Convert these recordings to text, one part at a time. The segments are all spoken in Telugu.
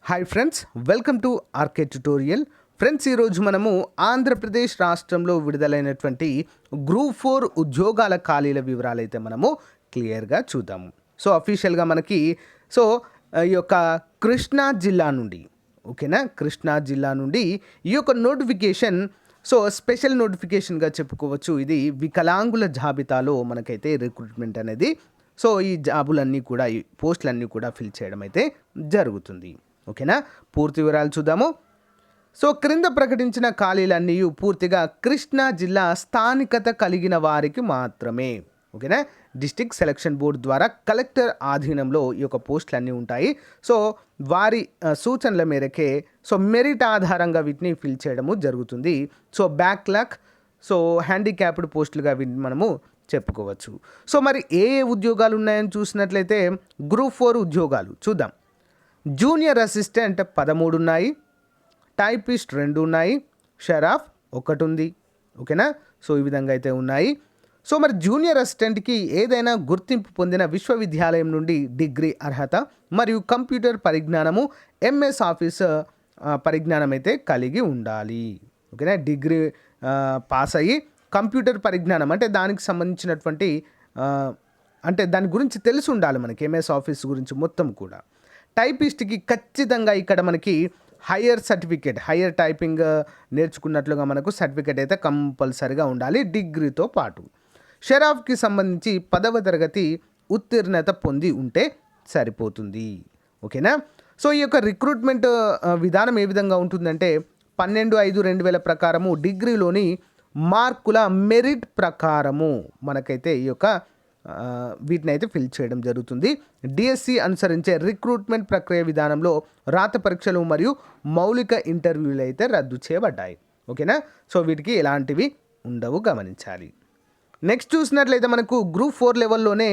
Hi friends, welcome to RK tutorial. Friends, ఈరోజు మనము ఆంధ్రప్రదేశ్ రాష్ట్రంలో విడుదలైనటువంటి గ్రూప్ 4 ఉద్యోగాల ఖాళీల వివరాలు అయితే మనము క్లియర్గా చూద్దాము. సో అఫీషియల్గా మనకి ఈ యొక్క కృష్ణా జిల్లా నుండి కృష్ణా జిల్లా నుండి ఈ యొక్క నోటిఫికేషన్ స్పెషల్ నోటిఫికేషన్గా చెప్పుకోవచ్చు. ఇది వికలాంగుల జాబితాలో మనకైతే రిక్రూట్మెంట్ అనేది ఈ జాబులన్నీ కూడా ఈ పోస్టులన్నీ కూడా ఫిల్ చేయడం అయితే జరుగుతుంది. ఓకేనా, పూర్తి వివరాలు చూద్దాము. క్రింద ప్రకటించిన ఖాళీలన్నీ పూర్తిగా కృష్ణా జిల్లా స్థానికత కలిగిన వారికి మాత్రమే. ఓకేనా, డిస్ట్రిక్ట్ సెలక్షన్ బోర్డు ద్వారా కలెక్టర్ ఆధీనంలో ఈ యొక్క పోస్టులన్నీ ఉంటాయి. వారి సూచనల మేరకే మెరిట్ ఆధారంగా వీటిని ఫిల్ చేయడము జరుగుతుంది. బ్యాక్లాగ్ హ్యాండిక్యాప్డ్ పోస్టులుగా వీటిని మనము చెప్పుకోవచ్చు. మరి ఏ ఉద్యోగాలు ఉన్నాయని చూసినట్లయితే గ్రూప్ 4 ఉద్యోగాలు చూద్దాం. జూనియర్ అసిస్టెంట్ 13 ఉన్నాయి, టైపిస్ట్ 2 ఉన్నాయి, షరాఫ్ 1 ఉంది. ఓకేనా, ఈ విధంగా అయితే ఉన్నాయి. మరి జూనియర్ అసిస్టెంట్కి ఏదైనా గుర్తింపు పొందిన విశ్వవిద్యాలయం నుండి డిగ్రీ అర్హత మరియు కంప్యూటర్ పరిజ్ఞానము ఎంఎస్ ఆఫీస్ పరిజ్ఞానం అయితే కలిగి ఉండాలి. ఓకేనా, డిగ్రీ పాస్ అయ్యి కంప్యూటర్ పరిజ్ఞానం అంటే దానికి సంబంధించినటువంటి అంటే దాని గురించి తెలిసి ఉండాలి మనకి, ఎంఎస్ ఆఫీస్ గురించి మొత్తం కూడా. టైపిస్ట్కి ఖచ్చితంగా ఇక్కడ మనకి హయ్యర్ టైపింగ్ నేర్చుకున్నట్లుగా మనకు సర్టిఫికేట్ అయితే కంపల్సరీగా ఉండాలి డిగ్రీతో పాటు. షరాఫ్కి సంబంధించి 10వ తరగతి ఉత్తీర్ణత పొంది ఉంటే సరిపోతుంది. ఓకేనా, ఈ యొక్క రిక్రూట్మెంట్ విధానం ఏ విధంగా ఉంటుందంటే 12/5/2000 ప్రకారము డిగ్రీలోని మార్కుల మెరిట్ ప్రకారము మనకైతే ఈ యొక్క వీటిని అయితే ఫిల్ చేయడం జరుగుతుంది. డిఎస్సి అనుసరించే రిక్రూట్మెంట్ ప్రక్రియ విధానంలో రాత పరీక్షలు మరియు మౌలిక ఇంటర్వ్యూలు అయితే రద్దు చేయబడ్డాయి. ఓకేనా, వీటికి ఎలాంటివి ఉండవు, గమనించాలి. నెక్స్ట్ చూసినట్లయితే మనకు గ్రూప్ 4 లెవెల్లోనే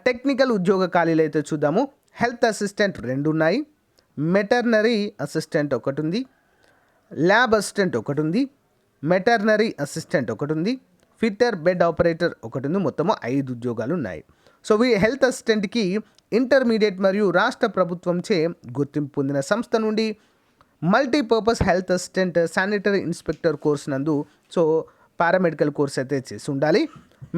టెక్నికల్ ఉద్యోగ ఖాళీలు అయితే చూద్దాము. హెల్త్ అసిస్టెంట్ 2 ఉన్నాయి, మెటర్నరీ అసిస్టెంట్ 1 ఉంది, ల్యాబ్ అసిస్టెంట్ 1 ఉంది, మెటర్నరీ అసిస్టెంట్ 1 ఉంది, ఫిట్టర్ బెడ్ ఆపరేటర్ 1 ఉంది. మొత్తము 5 ఉద్యోగాలు ఉన్నాయి. హెల్త్ అసిస్టెంట్కి ఇంటర్మీడియట్ మరియు రాష్ట్ర ప్రభుత్వంచే గుర్తింపు పొందిన సంస్థ నుండి multipurpose health assistant sanitary inspector course నందు పారామెడికల్ కోర్స్ అయితే చేసి ఉండాలి.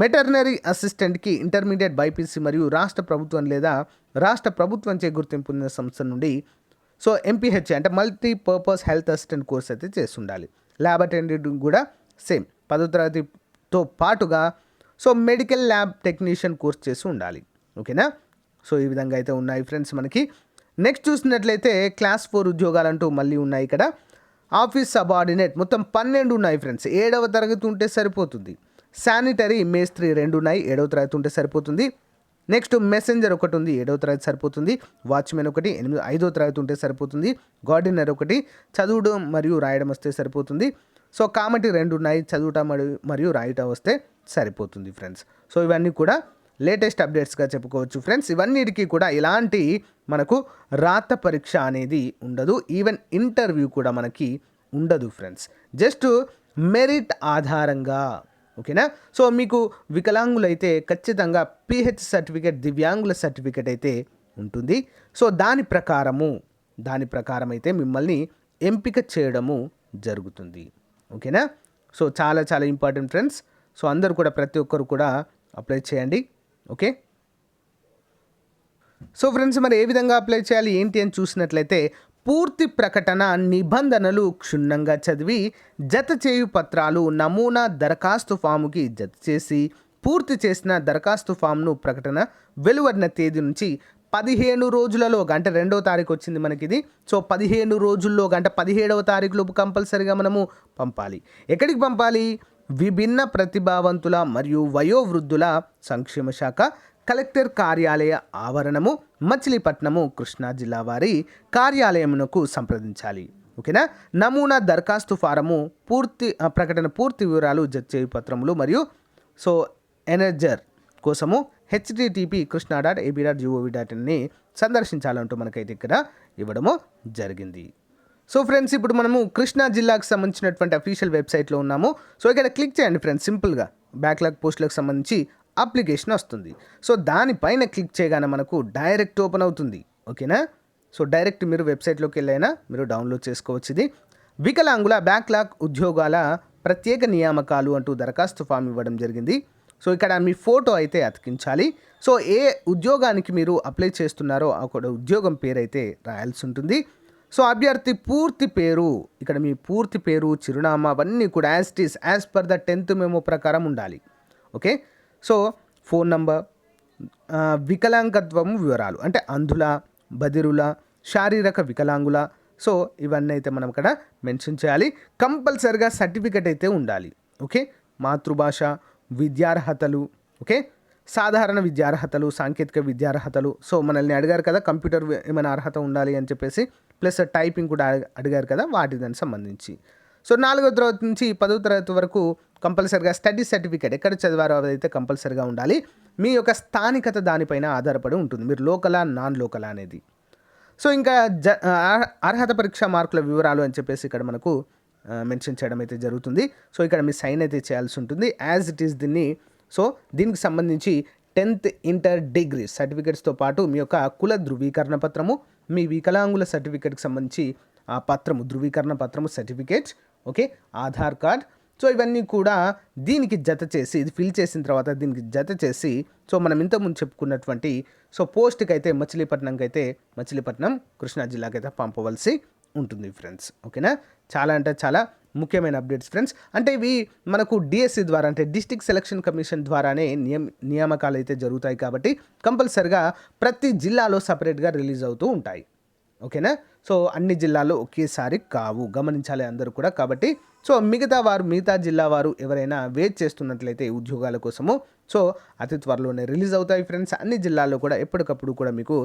మెటర్నరీ అసిస్టెంట్కి ఇంటర్మీడియట్ బైపీసీ మరియు రాష్ట్ర ప్రభుత్వం లేదా రాష్ట్ర ప్రభుత్వంచే గుర్తింపు పొందిన సంస్థ నుండి ఎంపీహెచ్ అంటే మల్టీపర్పస్ హెల్త్ అసిస్టెంట్ కోర్స్ అయితే చేసి ఉండాలి. ల్యాబ్ అటెండెంట్ కూడా సేమ్ 10వ తరగతితో పాటుగా మెడికల్ ల్యాబ్ టెక్నీషియన్ కోర్స్ చేసి ఉండాలి. ఓకేనా, ఈ విధంగా అయితే ఉన్నాయి ఫ్రెండ్స్ మనకి. నెక్స్ట్ చూసినట్లయితే క్లాస్ 4 ఉద్యోగాలు అంటూ మళ్ళీ ఉన్నాయి ఇక్కడ. ఆఫీస్ సబార్డినేట్ మొత్తం 12 ఉన్నాయి ఫ్రెండ్స్, 7వ తరగతి ఉంటే సరిపోతుంది. శానిటరీ మేస్త్రి 2 ఉన్నాయి, 7వ తరగతి ఉంటే సరిపోతుంది. నెక్స్ట్ మెసెంజర్ 1 ఉంది, 7వ తరగతి సరిపోతుంది. వాచ్మెన్ 1 5వ తరగతి ఉంటే సరిపోతుంది. గార్డెనర్ 1 చదువుడం మరియు రాయడం వస్తే సరిపోతుంది. కామెటీ 2 ఉన్నాయి, చదువుట మరియు రాయటం వస్తే సరిపోతుంది ఫ్రెండ్స్. ఇవన్నీ కూడా లేటెస్ట్ అప్డేట్స్గా చెప్పుకోవచ్చు ఫ్రెండ్స్. ఇవన్నిటికీ కూడా ఎలాంటి మనకు రాత పరీక్ష అనేది ఉండదు, ఈవెన్ ఇంటర్వ్యూ కూడా మనకి ఉండదు ఫ్రెండ్స్, జస్ట్ మెరిట్ ఆధారంగా. ఓకేనా, మీకు వికలాంగులైతే ఖచ్చితంగా పిహెచ్ సర్టిఫికేట్, దివ్యాంగుల సర్టిఫికేట్ అయితే ఉంటుంది. దాని ప్రకారం అయితే మిమ్మల్ని ఎంపిక చేయడము జరుగుతుంది. ఓకేనా, చాలా చాలా ఇంపార్టెంట్ ఫ్రెండ్స్. అందరూ కూడా ప్రతి ఒక్కరు కూడా అప్లై చేయండి. ఓకే, ఫ్రెండ్స్ మరి ఏ విధంగా అప్లై చేయాలి ఏంటి అని చూసినట్లయితే పూర్తి ప్రకటన నిబంధనలు క్షుణ్ణంగా చదివి జత చేయు పత్రాలు నమూనా దరఖాస్తు ఫాముకి జత చేసి పూర్తి చేసిన దరఖాస్తు ఫామ్ను ప్రకటన వెలువడిన తేదీ నుంచి 15 రోజులలో అంటే 2వ తారీఖు వచ్చింది మనకి ఇది. 15 రోజుల్లో అంటే 17వ తారీఖులోపు కంపల్సరీగా మనము పంపాలి. ఎక్కడికి పంపాలి? విభిన్న ప్రతిభావంతుల మరియు వయోవృద్ధుల సంక్షేమ శాఖ కలెక్టర్ కార్యాలయ ఆవరణము మచిలీపట్నము కృష్ణా జిల్లా వారి కార్యాలయమునకు సంప్రదించాలి. ఓకేనా, నమూనా దరఖాస్తు ఫారము ప్రకటన పూర్తి వివరాలు జడ్జేయు పత్రములు మరియు ఎనర్జర్ కోసము http://krishna.ab.gov.in సందర్శించాలంటూ మనకైతే ఇక్కడ ఇవ్వడము జరిగింది. ఫ్రెండ్స్, ఇప్పుడు మనము కృష్ణా జిల్లాకు సంబంధించినటువంటి అఫీషియల్ వెబ్సైట్లో ఉన్నాము. ఇక్కడ క్లిక్ చేయండి ఫ్రెండ్స్. సింపుల్గా బ్యాక్లాగ్ పోస్టులకు సంబంధించి అప్లికేషన్ వస్తుంది. దానిపైన క్లిక్ చేయగానే మనకు డైరెక్ట్ ఓపెన్ అవుతుంది. ఓకేనా, సో డైరెక్ట్ మీరు వెబ్సైట్లోకి వెళ్ళైనా మీరు డౌన్లోడ్ చేసుకోవచ్చు. ఇది వికలాంగుల బ్యాక్లాగ్ ఉద్యోగాల ప్రత్యేక నియామకాలు అంటూ దరఖాస్తు ఫామ్ ఇవ్వడం జరిగింది. సో ఇక్కడ మీ ఫోటో అయితే అతికించాలి. సో ఏ ఉద్యోగానికి మీరు అప్లై చేస్తున్నారో అక్కడ ఉద్యోగం పేరు అయితే రాయాల్సి ఉంటుంది. సో అభ్యర్థి పూర్తి పేరు, ఇక్కడ మీ పూర్తి పేరు, చిరునామా అవన్నీ కూడా as per the 10th memo ప్రకారం ఉండాలి. ఓకే. సో ఫోన్ నంబర్, వికలాంగత్వము వివరాలు అంటే అంధుల, బదిరుల, శారీరక వికలాంగుల, సో ఇవన్నీ అయితే మనం ఇక్కడ మెన్షన్ చేయాలి. కంపల్సరిగా సర్టిఫికెట్ అయితే ఉండాలి. ఓకే. మాతృభాష, విద్యార్హతలు, ఓకే, సాధారణ విద్యార్హతలు, సాంకేతిక విద్యార్హతలు. సో మనల్ని అడిగారు కదా కంప్యూటర్ ఏమైనా అర్హత ఉండాలి అని చెప్పేసి, ప్లస్ టైపింగ్ కూడా అడిగారు కదా వాటి దానికి సంబంధించి. సో 4వ తరగతి నుంచి 10వ తరగతి వరకు కంపల్సరిగా స్టడీ సర్టిఫికేట్ ఎక్కడ చదివారో అదైతే కంపల్సరిగా ఉండాలి. మీ యొక్క స్థానికత దానిపైన ఆధారపడి ఉంటుంది, మీరు లోకలా నాన్ లోకలా అనేది. సో ఇంకా అర్హత పరీక్ష మార్కుల వివరాలు అని చెప్పేసి ఇక్కడ మనకు మెన్షన్ చేయడం అయితే జరుగుతుంది. సో ఇక్కడ మీ సైన్ అయితే చేయాల్సి ఉంటుంది యాజ్ ఇట్ ఈస్ దీన్ని. సో దీనికి సంబంధించి 10th ఇంటర్ డిగ్రీ సర్టిఫికేట్స్తో పాటు మీ యొక్క కుల ధృవీకరణ పత్రము, మీ వికలాంగుల సర్టిఫికేట్కి సంబంధించి ఆ పత్రము, ధృవీకరణ పత్రము, certificate, okay, Aadhaar card. So ఇవన్నీ కూడా దీనికి జత చేసి, ఇది ఫిల్ చేసిన తర్వాత దీనికి జత చేసి, సో మనం ఇంతకుముందు చెప్పుకున్నటువంటి సో పోస్ట్కి అయితే మచిలీపట్నం కృష్ణా జిల్లాకి అయితే పంపవలసి ఉంటుంది ఫ్రెండ్స్. ఓకేనా. చాలా అంటే చాలా ముఖ్యమైన అప్డేట్స్ ఫ్రెండ్స్. అంటే ఇవి మనకు డిఎస్సి ద్వారా అంటే డిస్ట్రిక్ట్ సెలక్షన్ కమిషన్ ద్వారానే నియామకాలు అయితే జరుగుతాయి కాబట్టి కంపల్సరిగా ప్రతి జిల్లాలో సపరేట్గా రిలీజ్ అవుతూ ఉంటాయి. ఓకేనా. సో అన్ని జిల్లాల్లో ఒకేసారి కావు, గమనించాలి అందరూ కూడా. కాబట్టి సో మిగతా జిల్లా వారు ఎవరైనా వెయిట్ చేస్తున్నట్లయితే ఉద్యోగాల కోసము సో అతి త్వరలోనే రిలీజ్ అవుతాయి ఫ్రెండ్స్. అన్ని జిల్లాల్లో కూడా ఎప్పటికప్పుడు కూడా మీకు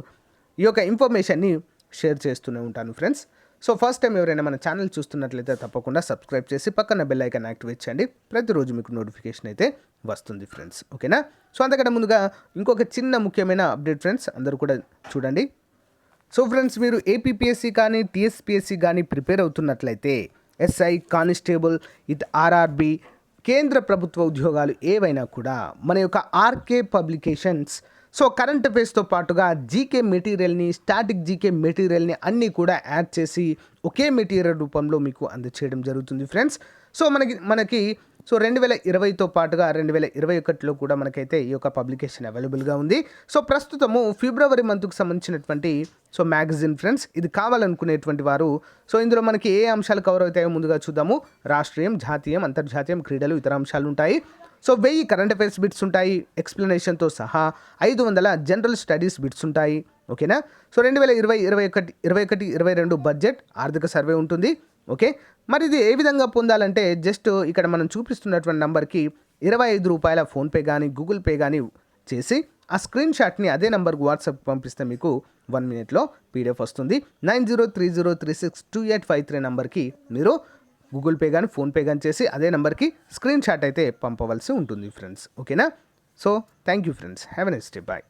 ఈ యొక్క ఇన్ఫర్మేషన్ని షేర్ చేస్తూనే ఉంటాను ఫ్రెండ్స్. సో ఫస్ట్ టైం ఎవరైనా మన ఛానల్ చూస్తున్నట్లయితే తప్పకుండా సబ్స్క్రైబ్ చేసి పక్కన బెల్ ఐకాన్ యాక్టివేట్ చేయండి. ప్రతిరోజు మీకు నోటిఫికేషన్ అయితే వస్తుంది ఫ్రెండ్స్. ఓకేనా. సో అంతకంటే ముందుగా ఇంకొక చిన్న ముఖ్యమైన అప్డేట్ ఫ్రెండ్స్, అందరూ కూడా చూడండి. సో ఫ్రెండ్స్, మీరు ఏపీపీఎస్సీ కానీ టీఎస్పీఎస్సీ కానీ ప్రిపేర్ అవుతున్నట్లయితే ఎస్ఐ, కానిస్టేబుల్, ఆర్ఆర్బి, కేంద్ర ప్రభుత్వ ఉద్యోగాలు ఏవైనా కూడా మన యొక్క ఆర్కే పబ్లికేషన్స్ సో కరెంట్ అఫైర్స్తో పాటుగా జీకే మెటీరియల్ని, స్టాటిక్ జీకే మెటీరియల్ని అన్నీ కూడా యాడ్ చేసి ఒకే మెటీరియల్ రూపంలో మీకు అందచేయడం జరుగుతుంది ఫ్రెండ్స్. సో మనకి సో 2020తో పాటుగా 2021లో కూడా మనకైతే ఈ యొక్క పబ్లికేషన్ అవైలబుల్గా ఉంది. సో ప్రస్తుతము ఫిబ్రవరి మంత్కు సంబంధించినటువంటి సో మ్యాగజైన్ ఫ్రెండ్స్, ఇది కావాలనుకునేటువంటి వారు సో ఇందులో మనకి ఏ అంశాలు కవర్ అవుతాయో ముందుగా చూద్దాము. రాష్ట్రీయం, జాతీయం, అంతర్జాతీయం, క్రీడలు, ఇతర అంశాలు ఉంటాయి. సో 1000 కరెంట్ అఫైర్స్ బిట్స్ ఉంటాయి ఎక్స్ప్లెనేషన్తో సహా. 500 జనరల్ స్టడీస్ బిట్స్ ఉంటాయి. ఓకేనా. సో 2020, 21, 22 బడ్జెట్ ఆర్థిక సర్వే ఉంటుంది. ఓకే. మరి ఇది ఏ విధంగా పొందాలంటే జస్ట్ ఇక్కడ మనం చూపిస్తున్నటువంటి నంబర్కి ₹25 ఫోన్పే కానీ గూగుల్ పే కానీ చేసి ఆ స్క్రీన్ షాట్ని అదే నెంబర్కి వాట్సాప్ పంపిస్తే మీకు 1 minute పీడిఎఫ్ వస్తుంది. 9030362853 నెంబర్కి మీరు గూగుల్ పే కానీ ఫోన్పే కానీ చేసి అదే నెంబర్కి స్క్రీన్ షాట్ అయితే పంపవలసి ఉంటుంది ఫ్రెండ్స్. ఓకేనా. So thank you friends, have a nice day, bye.